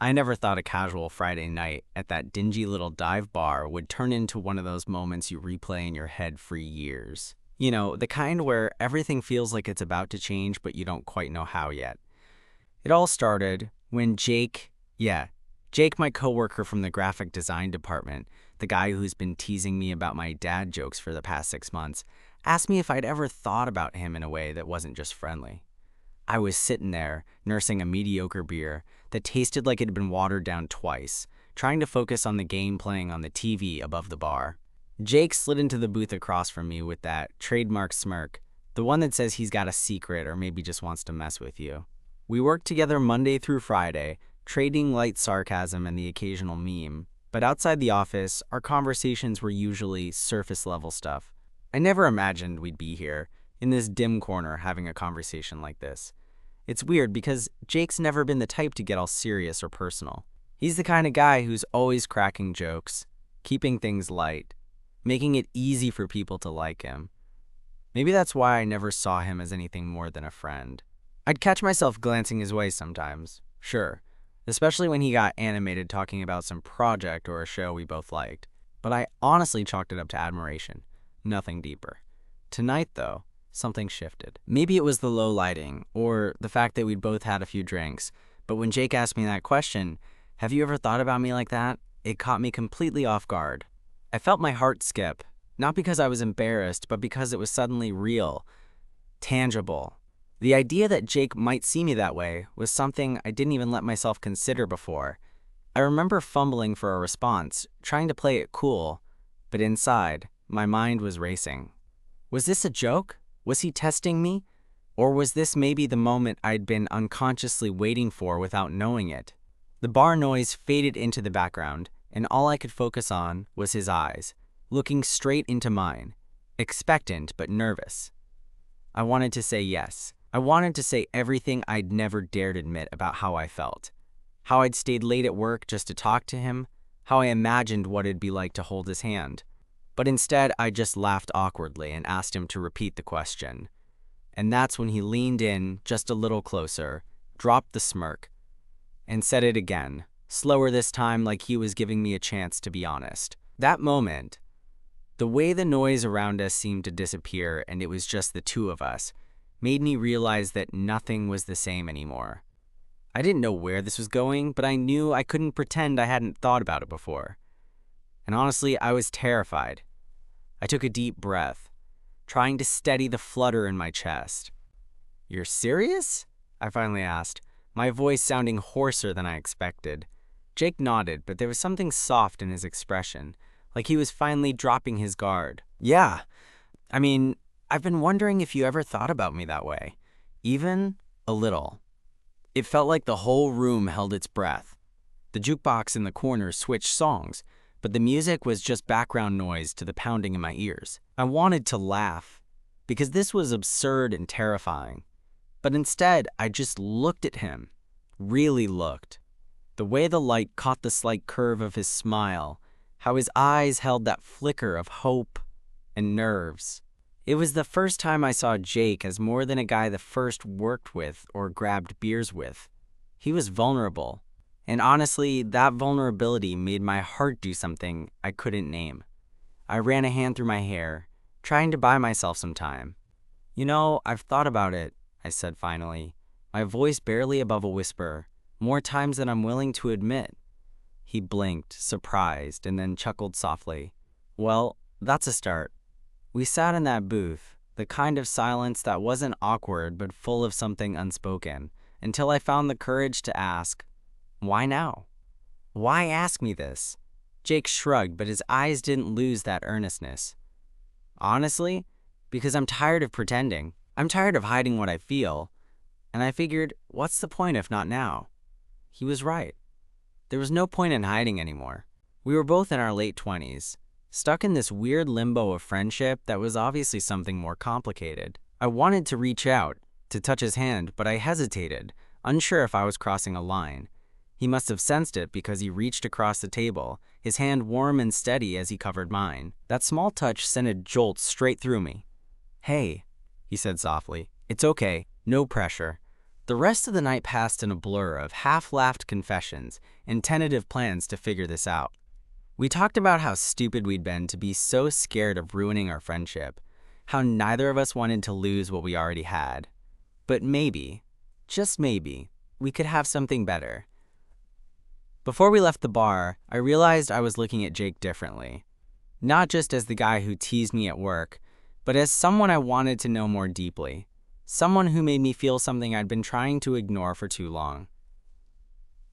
I never thought a casual Friday night at that dingy little dive bar would turn into one of those moments you replay in your head for years. You know, the kind where everything feels like it's about to change, but you don't quite know how yet. It all started when Jake, my coworker from the graphic design department, the guy who's been teasing me about my dad jokes for the past 6 months, asked me if I'd ever thought about him in a way that wasn't just friendly. I was sitting there, nursing a mediocre beer that tasted like it had been watered down twice, trying to focus on the game playing on the TV above the bar. Jake slid into the booth across from me with that trademark smirk, the one that says he's got a secret or maybe just wants to mess with you. We worked together Monday through Friday, trading light sarcasm and the occasional meme, but outside the office, our conversations were usually surface-level stuff. I never imagined we'd be here, in this dim corner, having a conversation like this. It's weird because Jake's never been the type to get all serious or personal. He's the kind of guy who's always cracking jokes, keeping things light, making it easy for people to like him. Maybe that's why I never saw him as anything more than a friend. I'd catch myself glancing his way sometimes, sure, especially when he got animated talking about some project or a show we both liked. But I honestly chalked it up to admiration, nothing deeper. Tonight, though, something shifted. Maybe it was the low lighting, or the fact that we'd both had a few drinks, but when Jake asked me that question, "Have you ever thought about me like that?" it caught me completely off guard. I felt my heart skip, not because I was embarrassed, but because it was suddenly real, tangible. The idea that Jake might see me that way was something I didn't even let myself consider before. I remember fumbling for a response, trying to play it cool, but inside, my mind was racing. Was this a joke? Was he testing me? Or was this maybe the moment I'd been unconsciously waiting for without knowing it? The bar noise faded into the background, and all I could focus on was his eyes, looking straight into mine, expectant but nervous. I wanted to say yes. I wanted to say everything I'd never dared admit about how I felt. How I'd stayed late at work just to talk to him, how I imagined what it'd be like to hold his hand. But instead, I just laughed awkwardly and asked him to repeat the question. And that's when he leaned in just a little closer, dropped the smirk, and said it again, slower this time, like he was giving me a chance to be honest. That moment, the way the noise around us seemed to disappear and it was just the two of us, made me realize that nothing was the same anymore. I didn't know where this was going, but I knew I couldn't pretend I hadn't thought about it before. And honestly, I was terrified. I took a deep breath, trying to steady the flutter in my chest. "You're serious?" I finally asked, my voice sounding hoarser than I expected. Jake nodded, but there was something soft in his expression, like he was finally dropping his guard. "Yeah. I've been wondering if you ever thought about me that way. Even a little." It felt like the whole room held its breath. The jukebox in the corner switched songs, but the music was just background noise to the pounding in my ears. I wanted to laugh, because this was absurd and terrifying. But instead, I just looked at him, really looked. The way the light caught the slight curve of his smile, how his eyes held that flicker of hope and nerves. It was the first time I saw Jake as more than a guy the first worked with or grabbed beers with. He was vulnerable. And honestly, that vulnerability made my heart do something I couldn't name. I ran a hand through my hair, trying to buy myself some time. "You know, I've thought about it," I said finally, my voice barely above a whisper, "more times than I'm willing to admit." He blinked, surprised, and then chuckled softly. "Well, that's a start." We sat in that booth, the kind of silence that wasn't awkward but full of something unspoken, until I found the courage to ask, "Why now? Why ask me this?" Jake shrugged, but his eyes didn't lose that earnestness. "Honestly, because I'm tired of pretending. I'm tired of hiding what I feel. And I figured, what's the point if not now?" He was right. There was no point in hiding anymore. We were both in our late 20s, stuck in this weird limbo of friendship that was obviously something more complicated. I wanted to reach out, to touch his hand, but I hesitated, unsure if I was crossing a line. He must have sensed it because he reached across the table, his hand warm and steady as he covered mine. That small touch sent a jolt straight through me. "Hey," he said softly, "it's okay, no pressure. The rest of the night passed in a blur of half-laughed confessions and tentative plans to figure this out. We talked about how stupid we'd been to be so scared of ruining our friendship, how neither of us wanted to lose what we already had. But maybe, just maybe, we could have something better. Before we left the bar, I realized I was looking at Jake differently. Not just as the guy who teased me at work, but as someone I wanted to know more deeply. Someone who made me feel something I'd been trying to ignore for too long.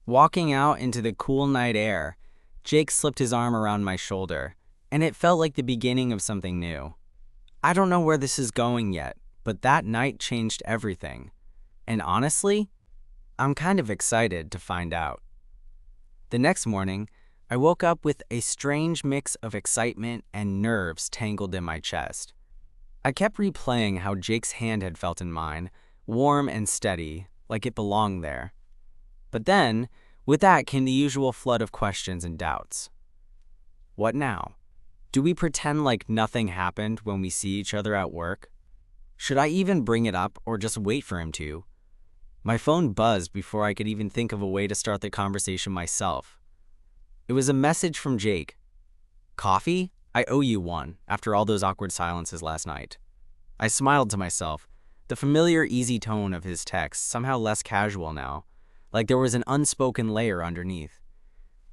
Walking out into the cool night air, Jake slipped his arm around my shoulder, and it felt like the beginning of something new. I don't know where this is going yet, but that night changed everything. And honestly, I'm kind of excited to find out. The next morning, I woke up with a strange mix of excitement and nerves tangled in my chest. I kept replaying how Jake's hand had felt in mine, warm and steady, like it belonged there. But then, with that came the usual flood of questions and doubts. What now? Do we pretend like nothing happened when we see each other at work? Should I even bring it up or just wait for him to? My phone buzzed before I could even think of a way to start the conversation myself. It was a message from Jake. Coffee? I owe you one, after all those awkward silences last night. I smiled to myself, the familiar easy tone of his text somehow less casual now, like there was an unspoken layer underneath.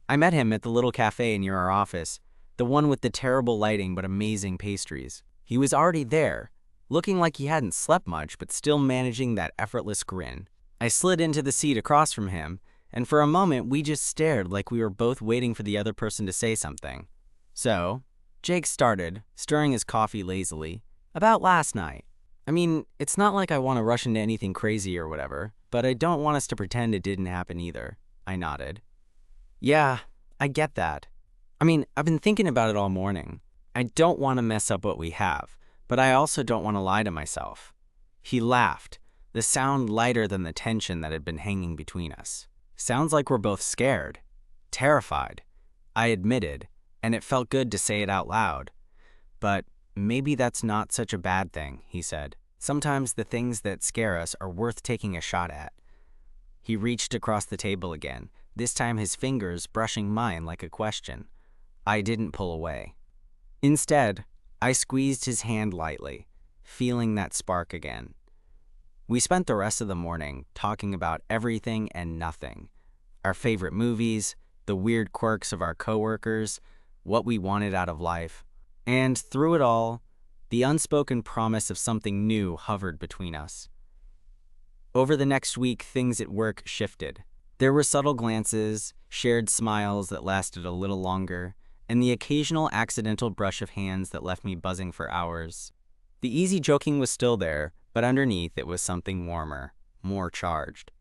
I met him at the little cafe near our office, the one with the terrible lighting but amazing pastries. He was already there, looking like he hadn't slept much but still managing that effortless grin. I slid into the seat across from him, and for a moment we just stared like we were both waiting for the other person to say something. So, Jake started, stirring his coffee lazily, about last night. I mean, it's not like I want to rush into anything crazy or whatever, but I don't want us to pretend it didn't happen either. I nodded. Yeah, I get that. I mean, I've been thinking about it all morning. I don't want to mess up what we have, but I also don't want to lie to myself. He laughed, the sound lighter than the tension that had been hanging between us. Sounds like we're both scared, terrified, I admitted, and it felt good to say it out loud. But maybe that's not such a bad thing, he said. Sometimes the things that scare us are worth taking a shot at. He reached across the table again, this time his fingers brushing mine like a question. I didn't pull away. Instead, I squeezed his hand lightly, feeling that spark again. We spent the rest of the morning talking about everything and nothing. Our favorite movies, the weird quirks of our coworkers, what we wanted out of life. And through it all, the unspoken promise of something new hovered between us. Over the next week, things at work shifted. There were subtle glances, shared smiles that lasted a little longer, and the occasional accidental brush of hands that left me buzzing for hours. The easy joking was still there, but underneath it was something warmer, more charged.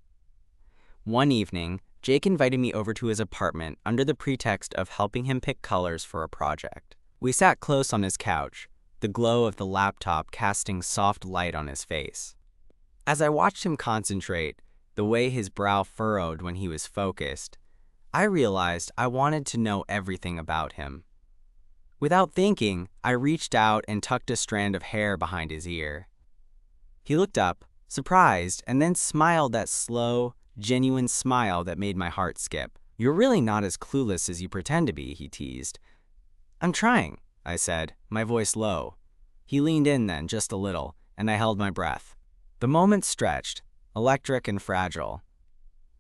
One evening, Jake invited me over to his apartment under the pretext of helping him pick colors for a project. We sat close on his couch, the glow of the laptop casting soft light on his face. As I watched him concentrate, the way his brow furrowed when he was focused, I realized I wanted to know everything about him. Without thinking, I reached out and tucked a strand of hair behind his ear. He looked up, surprised, and then smiled that slow, genuine smile that made my heart skip. You're really not as clueless as you pretend to be, he teased. I'm trying, I said, my voice low. He leaned in then, just a little, and I held my breath. The moment stretched, electric and fragile.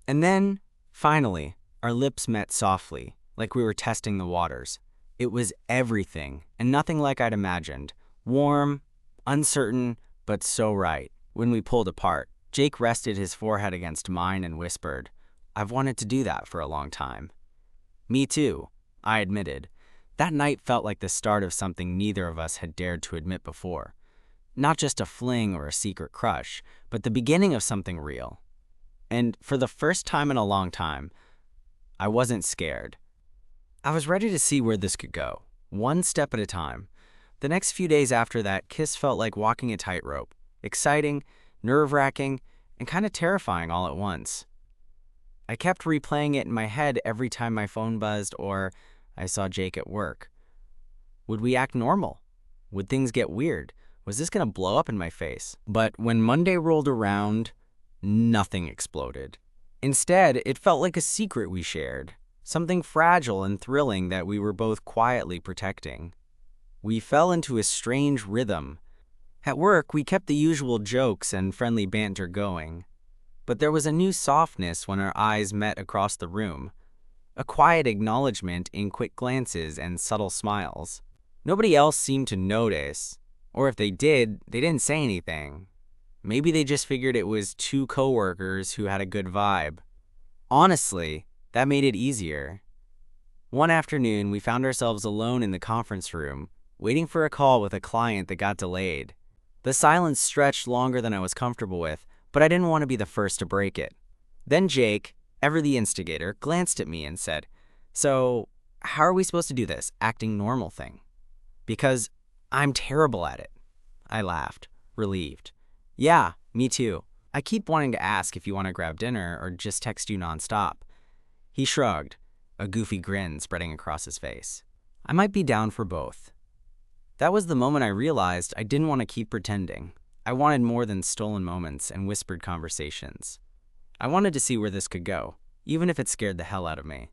And then, finally, our lips met softly, like we were testing the waters. It was everything, and nothing like I'd imagined. Warm, uncertain, but so right. When we pulled apart, Jake rested his forehead against mine and whispered, I've wanted to do that for a long time. Me too, I admitted. That night felt like the start of something neither of us had dared to admit before. Not just a fling or a secret crush, but the beginning of something real. And for the first time in a long time, I wasn't scared. I was ready to see where this could go, one step at a time. The next few days after that kiss felt like walking a tightrope, exciting, nerve-wracking, and kind of terrifying all at once. I kept replaying it in my head every time my phone buzzed or I saw Jake at work. Would we act normal? Would things get weird? Was this going to blow up in my face? But when Monday rolled around, nothing exploded. Instead, it felt like a secret we shared, something fragile and thrilling that we were both quietly protecting. We fell into a strange rhythm. At work, we kept the usual jokes and friendly banter going, but there was a new softness when our eyes met across the room, a quiet acknowledgement in quick glances and subtle smiles. Nobody else seemed to notice, or if they did, they didn't say anything. Maybe they just figured it was two coworkers who had a good vibe. Honestly, that made it easier. One afternoon, we found ourselves alone in the conference room, waiting for a call with a client that got delayed. The silence stretched longer than I was comfortable with, but I didn't want to be the first to break it. Then Jake, ever the instigator, glanced at me and said, "So, how are we supposed to do this acting normal thing?" "Because I'm terrible at it." I laughed, relieved. "Yeah, me too. I keep wanting to ask if you want to grab dinner or just text you nonstop." He shrugged, a goofy grin spreading across his face. I might be down for both. That was the moment I realized I didn't want to keep pretending. I wanted more than stolen moments and whispered conversations. I wanted to see where this could go, even if it scared the hell out of me.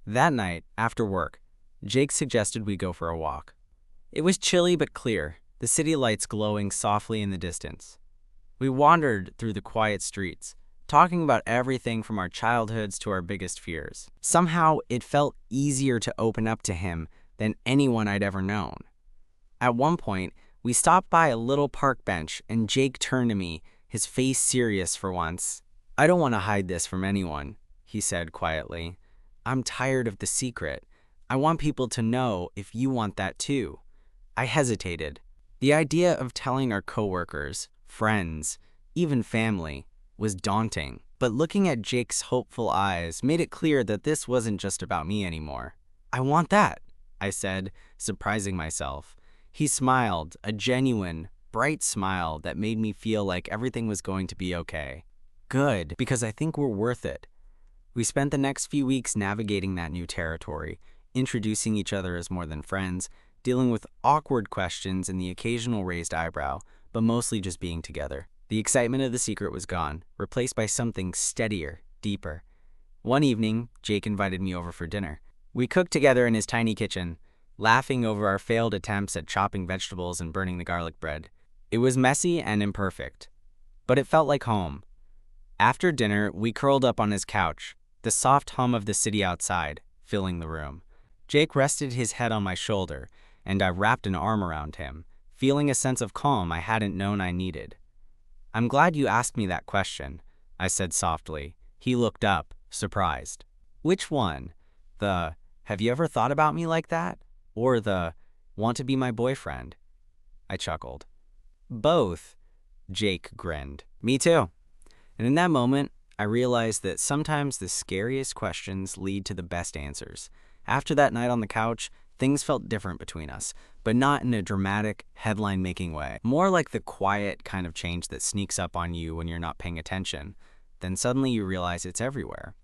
That night, after work, Jake suggested we go for a walk. It was chilly but clear, the city lights glowing softly in the distance. We wandered through the quiet streets, talking about everything from our childhoods to our biggest fears. Somehow, it felt easier to open up to him than anyone I'd ever known. At one point, we stopped by a little park bench and Jake turned to me, his face serious for once. "I don't want to hide this from anyone," he said quietly. "I'm tired of the secret. I want people to know if you want that too." I hesitated. The idea of telling our coworkers, friends, even family, was daunting. But looking at Jake's hopeful eyes made it clear that this wasn't just about me anymore. "I want that," I said, surprising myself. He smiled, a genuine, bright smile that made me feel like everything was going to be okay. Good, because I think we're worth it. We spent the next few weeks navigating that new territory, introducing each other as more than friends, dealing with awkward questions and the occasional raised eyebrow, but mostly just being together. The excitement of the secret was gone, replaced by something steadier, deeper. One evening, Jake invited me over for dinner. We cooked together in his tiny kitchen, laughing over our failed attempts at chopping vegetables and burning the garlic bread. It was messy and imperfect, but it felt like home. After dinner, we curled up on his couch, the soft hum of the city outside filling the room. Jake rested his head on my shoulder, and I wrapped an arm around him, feeling a sense of calm I hadn't known I needed. "I'm glad you asked me that question," I said softly. He looked up, surprised. "Which one? The, 'have you ever thought about me like that?' Or the, 'want to be my boyfriend?'" I chuckled. "Both," Jake grinned. "Me too." And in that moment, I realized that sometimes the scariest questions lead to the best answers. After that night on the couch, things felt different between us, but not in a dramatic, headline-making way. More like the quiet kind of change that sneaks up on you when you're not paying attention. Then suddenly you realize it's everywhere.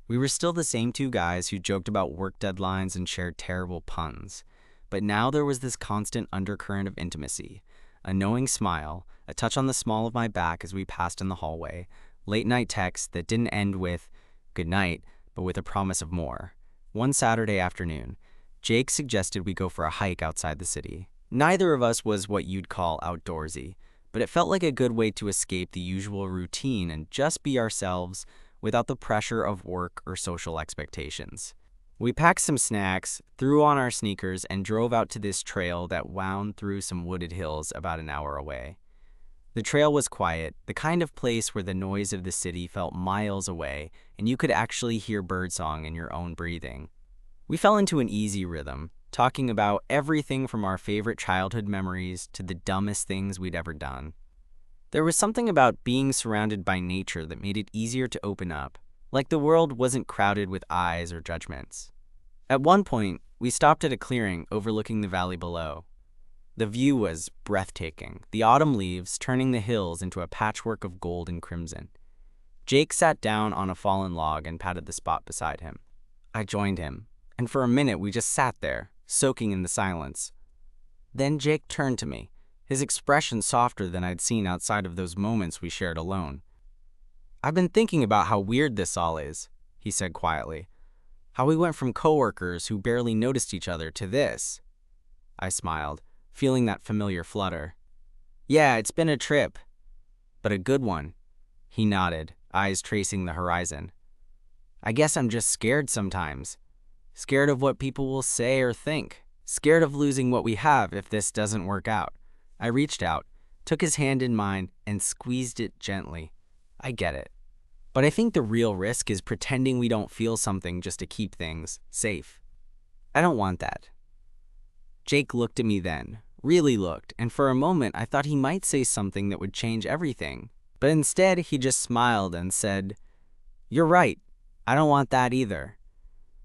We were still the same two guys who joked about work deadlines and shared terrible puns. But now there was this constant undercurrent of intimacy. A knowing smile, a touch on the small of my back as we passed in the hallway, late-night texts that didn't end with "good night," but with a promise of more. One Saturday afternoon, Jake suggested we go for a hike outside the city. Neither of us was what you'd call outdoorsy, but it felt like a good way to escape the usual routine and just be ourselves without the pressure of work or social expectations. We packed some snacks, threw on our sneakers, and drove out to this trail that wound through some wooded hills about an hour away. The trail was quiet, the kind of place where the noise of the city felt miles away and you could actually hear birdsong in your own breathing. We fell into an easy rhythm, talking about everything from our favorite childhood memories to the dumbest things we'd ever done. There was something about being surrounded by nature that made it easier to open up, like the world wasn't crowded with eyes or judgments. At one point, we stopped at a clearing overlooking the valley below. The view was breathtaking, the autumn leaves turning the hills into a patchwork of gold and crimson. Jake sat down on a fallen log and patted the spot beside him. I joined him, and for a minute we just sat there, soaking in the silence. Then Jake turned to me, his expression softer than I'd seen outside of those moments we shared alone. "I've been thinking about how weird this all is," he said quietly. "How we went from coworkers who barely noticed each other to this." I smiled, feeling that familiar flutter. "Yeah, it's been a trip, but a good one." He nodded, eyes tracing the horizon. "I guess I'm just scared sometimes. Scared of what people will say or think. Scared of losing what we have if this doesn't work out." I reached out, took his hand in mine, and squeezed it gently. "I get it. But I think the real risk is pretending we don't feel something just to keep things safe. I don't want that." Jake looked at me then, really looked, and for a moment I thought he might say something that would change everything. But instead, he just smiled and said, "You're right. I don't want that either."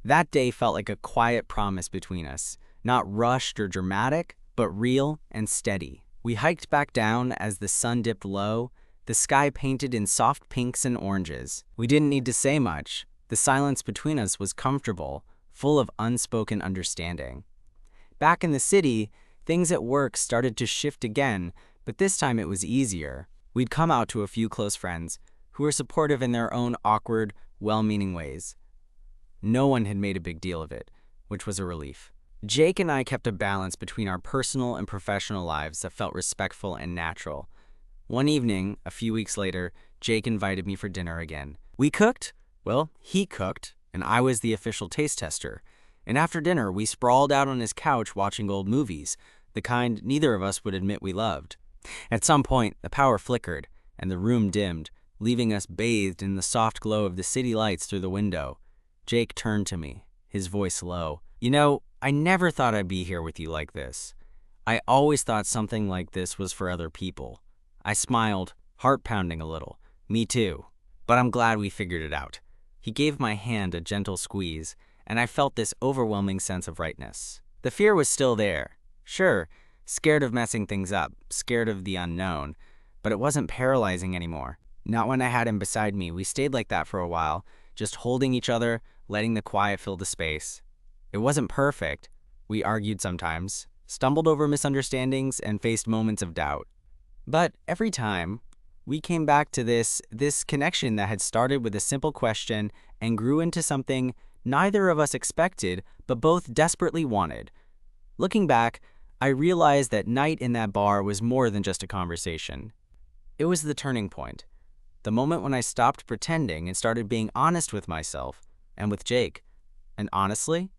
That day felt like a quiet promise between us, not rushed or dramatic, but real and steady. We hiked back down as the sun dipped low, the sky painted in soft pinks and oranges. We didn't need to say much. The silence between us was comfortable, full of unspoken understanding. Back in the city, things at work started to shift again, but this time it was easier. We'd come out to a few close friends who were supportive in their own awkward, well-meaning ways. No one had made a big deal of it, which was a relief. Jake and I kept a balance between our personal and professional lives that felt respectful and natural. One evening, a few weeks later, Jake invited me for dinner again. We cooked? Well, he cooked, and I was the official taste tester. And after dinner, we sprawled out on his couch watching old movies, the kind neither of us would admit we loved. At some point, the power flickered, and the room dimmed, leaving us bathed in the soft glow of the city lights through the window. Jake turned to me, his voice low. "You know, I never thought I'd be here with you like this. I always thought something like this was for other people." I smiled, heart pounding a little. "Me too. But I'm glad we figured it out." He gave my hand a gentle squeeze, and I felt this overwhelming sense of rightness. The fear was still there. Sure, scared of messing things up, scared of the unknown, but it wasn't paralyzing anymore. Not when I had him beside me. We stayed like that for a while, just holding each other, letting the quiet fill the space. It wasn't perfect. We argued sometimes, stumbled over misunderstandings, and faced moments of doubt. But every time, we came back to this connection that had started with a simple question and grew into something neither of us expected, but both desperately wanted. Looking back, I realized that night in that bar was more than just a conversation. It was the turning point. The moment when I stopped pretending and started being honest with myself and with Jake. And honestly,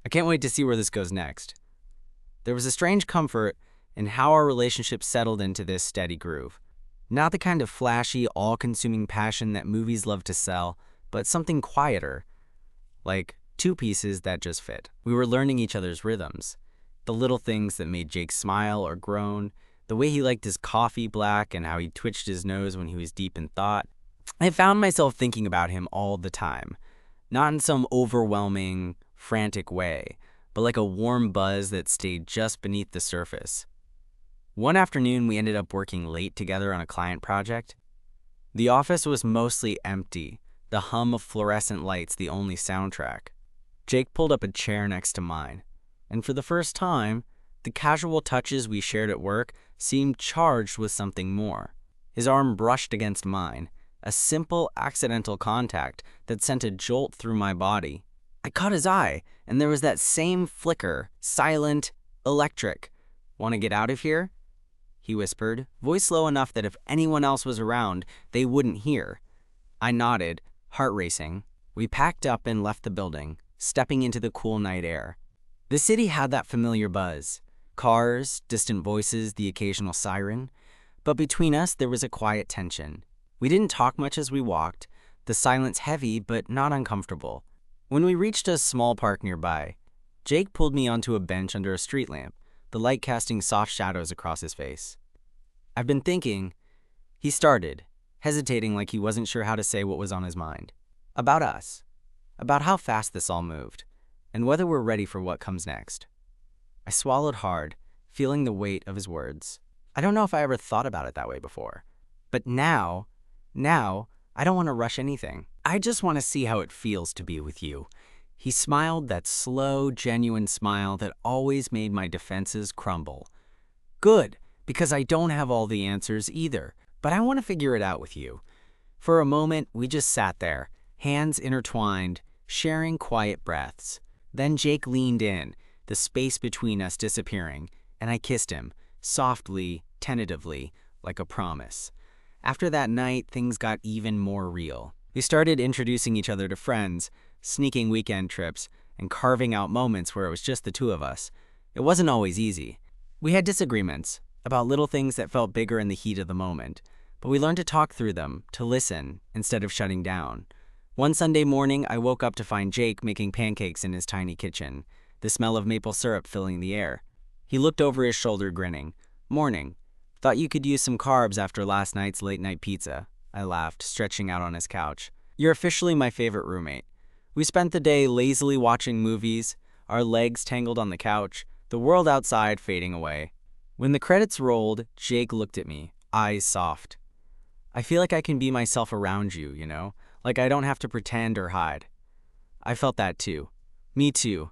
I can't wait to see where this goes next. There was a strange comfort in how our relationship settled into this steady groove. Not the kind of flashy, all-consuming passion that movies love to sell, but something quieter, like two pieces that just fit. We were learning each other's rhythms, the little things that made Jake smile or groan, the way he liked his coffee black and how he twitched his nose when he was deep in thought. I found myself thinking about him all the time, not in some overwhelming, frantic way, but like a warm buzz that stayed just beneath the surface. One afternoon, we ended up working late together on a client project. The office was mostly empty, the hum of fluorescent lights the only soundtrack. Jake pulled up a chair next to mine, and for the first time, the casual touches we shared at work seemed charged with something more. His arm brushed against mine, a simple, accidental contact that sent a jolt through my body. I caught his eye, and there was that same flicker, silent, electric. "Want to get out of here?" he whispered, voice low enough that if anyone else was around, they wouldn't hear. I nodded, heart racing. We packed up and left the building, stepping into the cool night air. The city had that familiar buzz. Cars, distant voices, the occasional siren. But between us, there was a quiet tension. We didn't talk much as we walked, the silence heavy but not uncomfortable. When we reached a small park nearby, Jake pulled me onto a bench under a street lamp, the light casting soft shadows across his face. "I've been thinking," he started, hesitating like he wasn't sure how to say what was on his mind. "About us. About how fast this all moved, and whether we're ready for what comes next." I swallowed hard, feeling the weight of his words. I don't know if I ever thought about it that way before. But now, I don't want to rush anything. I just want to see how it feels to be with you. He smiled, that slow, genuine smile that always made my defenses crumble. "Good, because I don't have all the answers either, but I want to figure it out with you. For a moment, we just sat there, hands intertwined, sharing quiet breaths. Then Jake leaned in, the space between us disappearing, and I kissed him, softly, tentatively, like a promise. After that night, things got even more real. We started introducing each other to friends, sneaking weekend trips, and carving out moments where it was just the two of us. It wasn't always easy. We had disagreements about little things that felt bigger in the heat of the moment, but we learned to talk through them, to listen, instead of shutting down. One Sunday morning, I woke up to find Jake making pancakes in his tiny kitchen, the smell of maple syrup filling the air. He looked over his shoulder grinning. "Morning. Thought you could use some carbs after last night's late-night pizza." I laughed, stretching out on his couch. "You're officially my favorite roommate." We spent the day lazily watching movies, our legs tangled on the couch, the world outside fading away. When the credits rolled, Jake looked at me, eyes soft. "I feel like I can be myself around you, you know? Like I don't have to pretend or hide." I felt that too. Me too.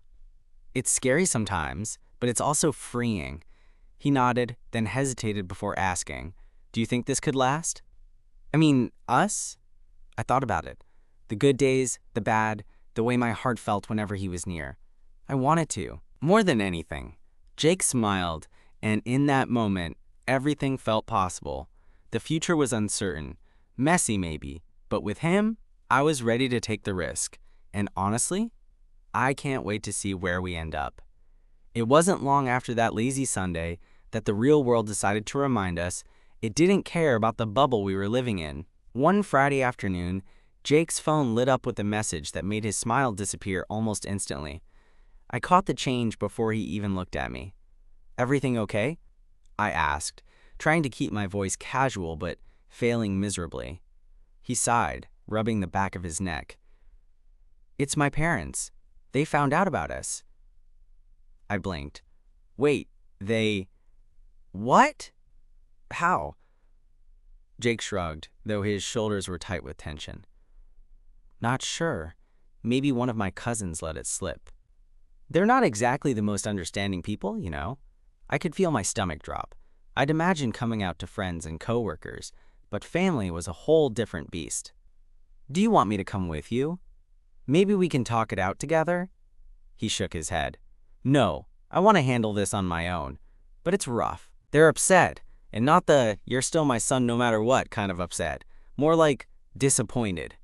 It's scary sometimes, but it's also freeing. He nodded, then hesitated before asking, "Do you think this could last?" "I mean, us?" I thought about it. The good days, the bad, the way my heart felt whenever he was near. I wanted to, more than anything. Jake smiled, and in that moment, everything felt possible. The future was uncertain, messy maybe, but with him, I was ready to take the risk. And honestly, I can't wait to see where we end up. It wasn't long after that lazy Sunday that the real world decided to remind us it didn't care about the bubble we were living in. One Friday afternoon, Jake's phone lit up with a message that made his smile disappear almost instantly. I caught the change before he even looked at me. "Everything okay?" I asked, trying to keep my voice casual but failing miserably. He sighed, rubbing the back of his neck. "It's my parents. They found out about us." I blinked. "Wait, they... what? How?" Jake shrugged, though his shoulders were tight with tension. "Not sure. Maybe one of my cousins let it slip. They're not exactly the most understanding people, you know." I could feel my stomach drop. I'd imagined coming out to friends and coworkers, but family was a whole different beast. "Do you want me to come with you? Maybe we can talk it out together?" He shook his head. "No, I want to handle this on my own. But it's rough. They're upset, and not the 'you're still my son no matter what' kind of upset. More like disappointed."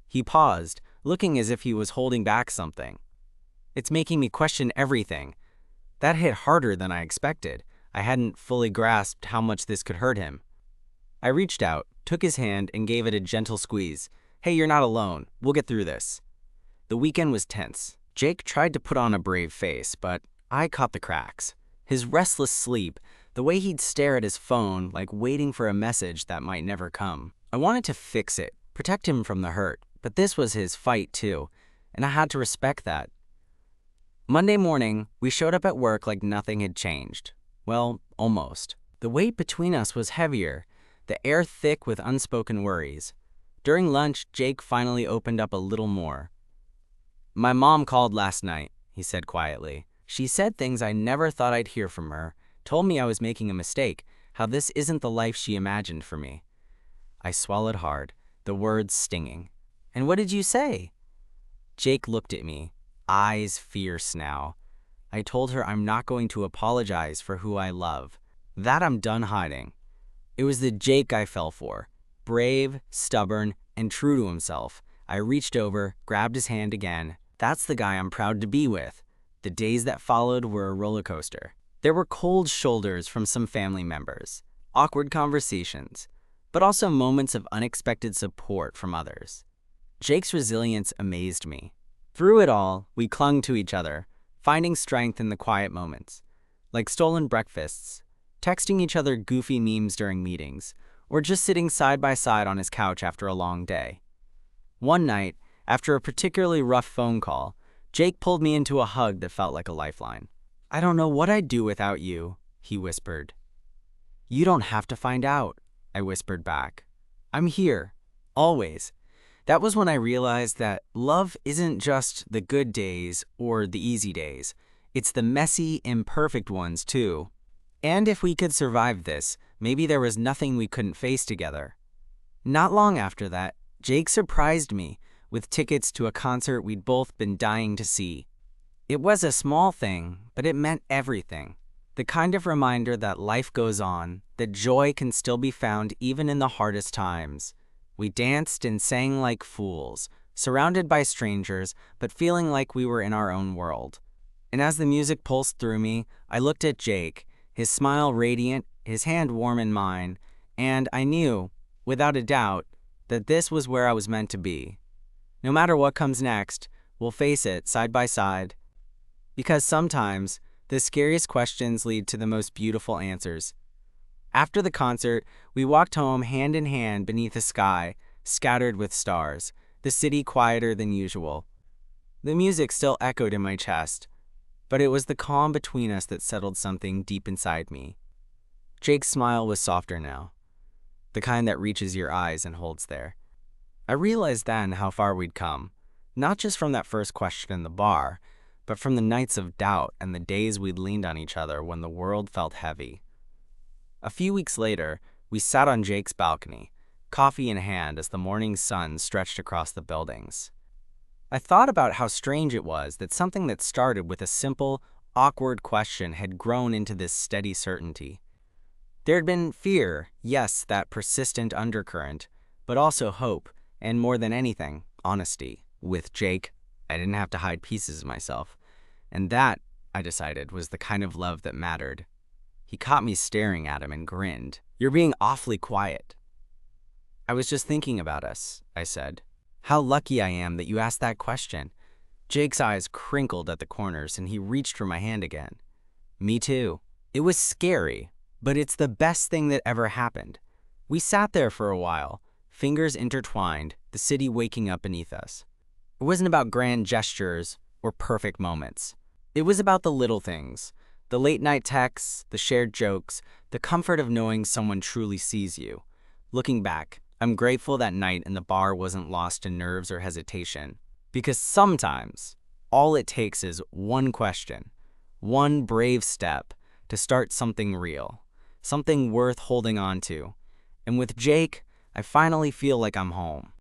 He paused, looking as if he was holding back something. "It's making me question everything." That hit harder than I expected. I hadn't fully grasped how much this could hurt him. I reached out, took his hand, and gave it a gentle squeeze. "Hey, you're not alone. We'll get through this." The weekend was tense. Jake tried to put on a brave face, but I caught the cracks. His restless sleep, the way he'd stare at his phone like waiting for a message that might never come. I wanted to fix it, protect him from the hurt, but this was his fight too, and I had to respect that. Monday morning, we showed up at work like nothing had changed. Well, almost. The weight between us was heavier, the air thick with unspoken worries. During lunch, Jake finally opened up a little more. "My mom called last night," he said quietly. "She said things I never thought I'd hear from her, told me I was making a mistake, how this isn't the life she imagined for me." I swallowed hard, the words stinging. "And what did you say?" Jake looked at me, eyes fierce now. I told her I'm not going to apologize for who I love, that I'm done hiding. It was the Jake I fell for, brave, stubborn, and true to himself. I reached over, grabbed his hand again. That's the guy I'm proud to be with. The days that followed were a roller coaster. There were cold shoulders from some family members, awkward conversations, but also moments of unexpected support from others. Jake's resilience amazed me. Through it all, we clung to each other, finding strength in the quiet moments, like stolen breakfasts, texting each other goofy memes during meetings, or just sitting side by side on his couch after a long day. One night, after a particularly rough phone call, Jake pulled me into a hug that felt like a lifeline. "I don't know what I'd do without you," he whispered. "You don't have to find out," I whispered back. "I'm here, always." That was when I realized that love isn't just the good days or the easy days. It's the messy, imperfect ones too. And if we could survive this, maybe there was nothing we couldn't face together. Not long after that, Jake surprised me with tickets to a concert we'd both been dying to see. It was a small thing, but it meant everything. The kind of reminder that life goes on, that joy can still be found even in the hardest times. We danced and sang like fools, surrounded by strangers, but feeling like we were in our own world. And as the music pulsed through me, I looked at Jake, his smile radiant, his hand warm in mine, and I knew, without a doubt, that this was where I was meant to be. No matter what comes next, we'll face it side by side. Because sometimes, the scariest questions lead to the most beautiful answers. After the concert, we walked home hand in hand beneath a sky scattered with stars, the city quieter than usual. The music still echoed in my chest, but it was the calm between us that settled something deep inside me. Jake's smile was softer now, the kind that reaches your eyes and holds there. I realized then how far we'd come, not just from that first question in the bar, but from the nights of doubt and the days we'd leaned on each other when the world felt heavy. A few weeks later, we sat on Jake's balcony, coffee in hand as the morning sun stretched across the buildings. I thought about how strange it was that something that started with a simple, awkward question had grown into this steady certainty. There had been fear, yes, that persistent undercurrent, but also hope, and more than anything, honesty. With Jake, I didn't have to hide pieces of myself. And that, I decided, was the kind of love that mattered. He caught me staring at him and grinned. "You're being awfully quiet." "I was just thinking about us," I said. "How lucky I am that you asked that question." Jake's eyes crinkled at the corners and he reached for my hand again. "Me too. It was scary, but it's the best thing that ever happened." We sat there for a while, fingers intertwined, the city waking up beneath us. It wasn't about grand gestures or perfect moments. It was about the little things, the late-night texts, the shared jokes, the comfort of knowing someone truly sees you. Looking back, I'm grateful that night in the bar wasn't lost in nerves or hesitation, because sometimes all it takes is one question, one brave step to start something real, something worth holding on to. And with Jake, I finally feel like I'm home.